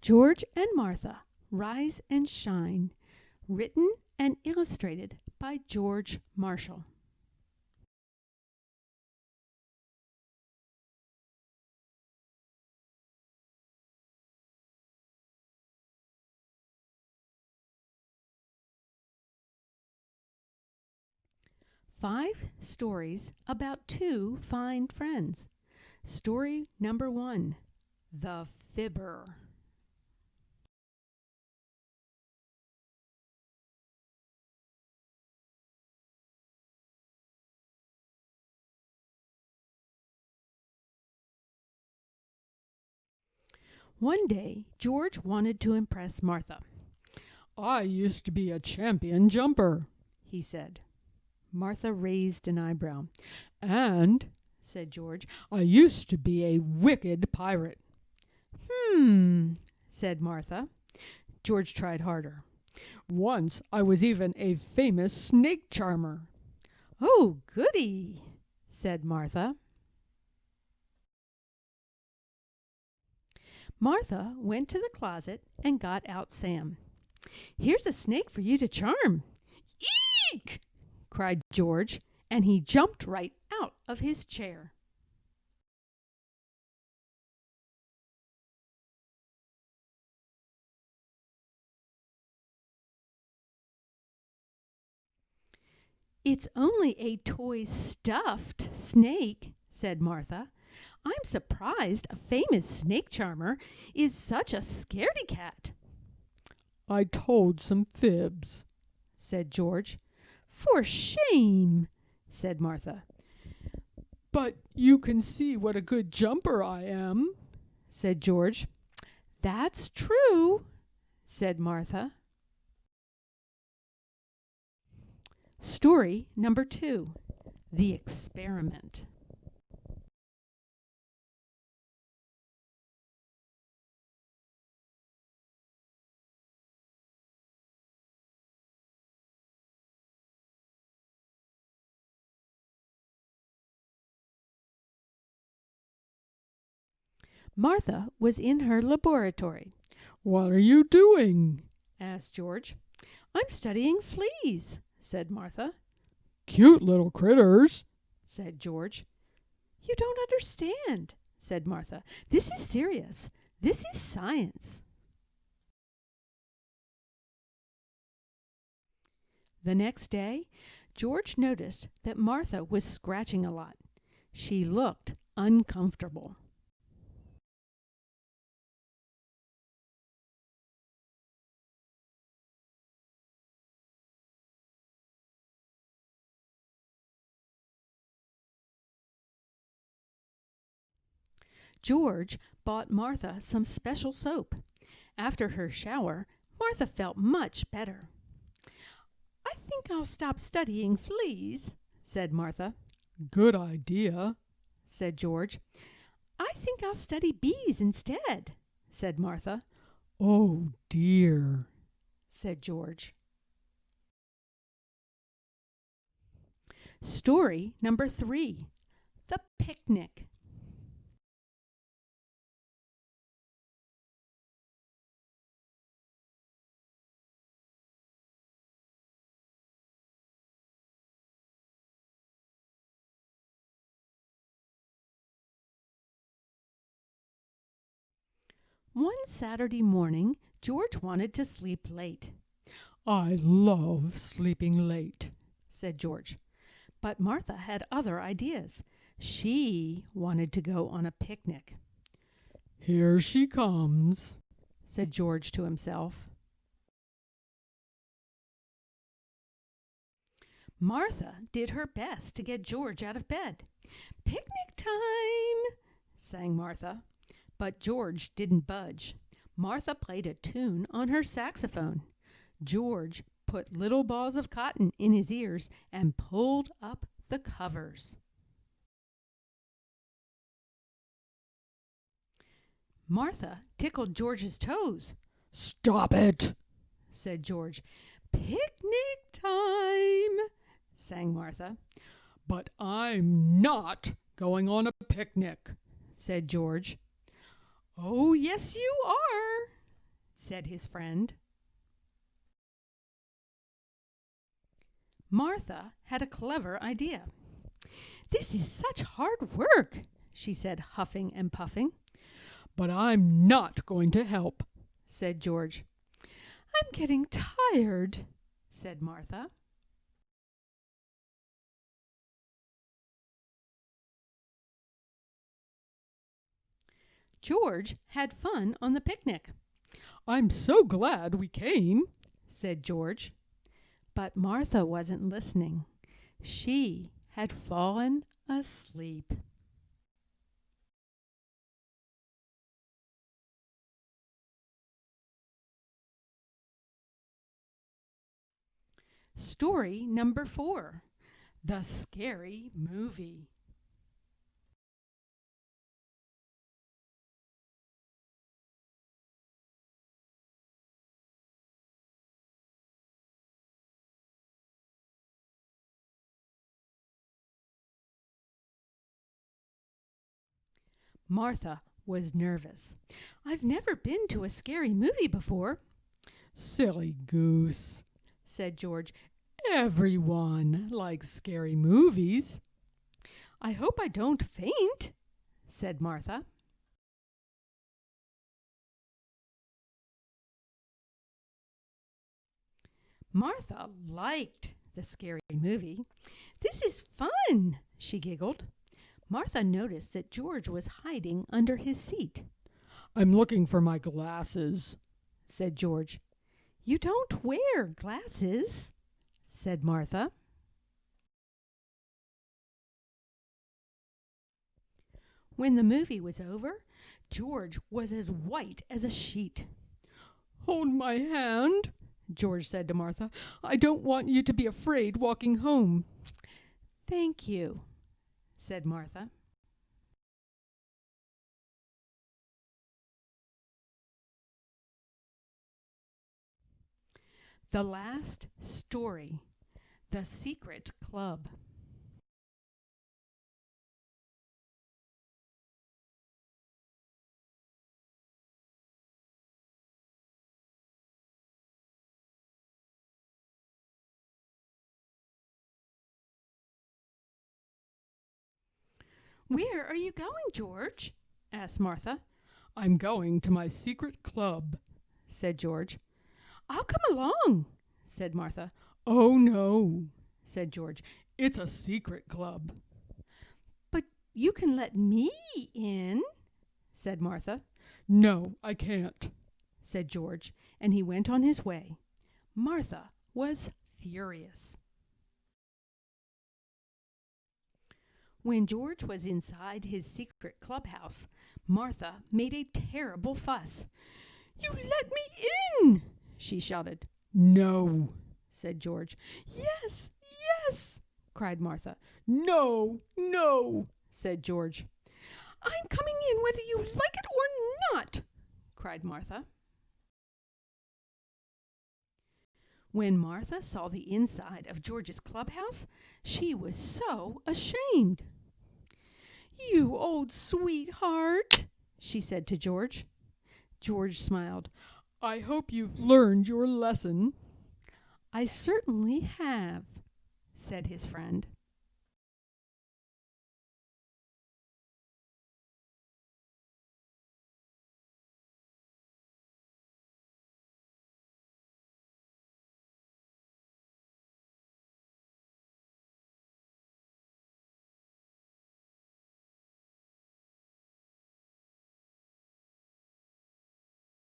George and Martha, Rise and Shine, written and illustrated by George Marshall. Five stories about two fine friends. Story number 1, The Fibber. One day, George wanted to impress Martha. "I used to be a champion jumper," he said. Martha raised an eyebrow. "And," said George, "I used to be a wicked pirate." Said Martha. George tried harder. "Once I was even a famous snake charmer." "Oh, goody," said Martha. Martha went to the closet and got out Sam. "Here's a snake for you to charm." "Eek!" cried George, and he jumped right out of his chair. "It's only a toy stuffed snake," said Martha. "I'm surprised a famous snake charmer is such a scaredy cat." "I told some fibs," said George. "For shame," said Martha. "But you can see what a good jumper I am," said George. "That's true," said Martha. Story number 2, The Experiment. Martha was in her laboratory. "What are you doing?" asked George. "I'm studying fleas," said Martha. "Cute little critters," said George. "You don't understand," said Martha. "This is serious. This is science." The next day, George noticed that Martha was scratching a lot. She looked uncomfortable. George bought Martha some special soap. After her shower, Martha felt much better. "I think I'll stop studying fleas," said Martha. "Good idea," said George. "I think I'll study bees instead," said Martha. "Oh, dear," said George. Story number 3, The Picnic. One Saturday morning, George wanted to sleep late. "I love sleeping late," said George. But Martha had other ideas. She wanted to go on a picnic. "Here she comes," said George to himself. Martha did her best to get George out of bed. "Picnic time," sang Martha. But George didn't budge. Martha played a tune on her saxophone. George put little balls of cotton in his ears and pulled up the covers. Martha tickled George's toes. "Stop it," said George. "Picnic time," sang Martha. "But I'm not going on a picnic," said George. "Oh, yes, you are," said his friend. Martha had a clever idea. "This is such hard work," she said, huffing and puffing. "But I'm not going to help," said George. "I'm getting tired," said Martha. George had fun on the picnic. "I'm so glad we came," said George. But Martha wasn't listening. She had fallen asleep. Story number 4. The Scary Movie. Martha was nervous. "I've never been to a scary movie before." "Silly goose," said George. "Everyone likes scary movies." "I hope I don't faint," said Martha. Martha liked the scary movie. "This is fun," she giggled. Martha noticed that George was hiding under his seat. "I'm looking for my glasses," said George. "You don't wear glasses," said Martha. When the movie was over, George was as white as a sheet. "Hold my hand," George said to Martha. "I don't want you to be afraid walking home." "Thank you," said Martha. The last story, The Secret Club. "Where are you going, George?" asked Martha. "I'm going to my secret club," said George. "I'll come along," said Martha. "Oh, no," said George. "It's a secret club." "But you can let me in," said Martha. "No, I can't," said George, and he went on his way. Martha was furious. When George was inside his secret clubhouse, Martha made a terrible fuss. "You let me in!" she shouted. "No," said George. "Yes, yes!" cried Martha. "No, no!" said George. "I'm coming in whether you like it or not!" cried Martha. When Martha saw the inside of George's clubhouse, she was so ashamed. "You old sweetheart," she said to George. George smiled. "I hope you've learned your lesson." "I certainly have," said his friend.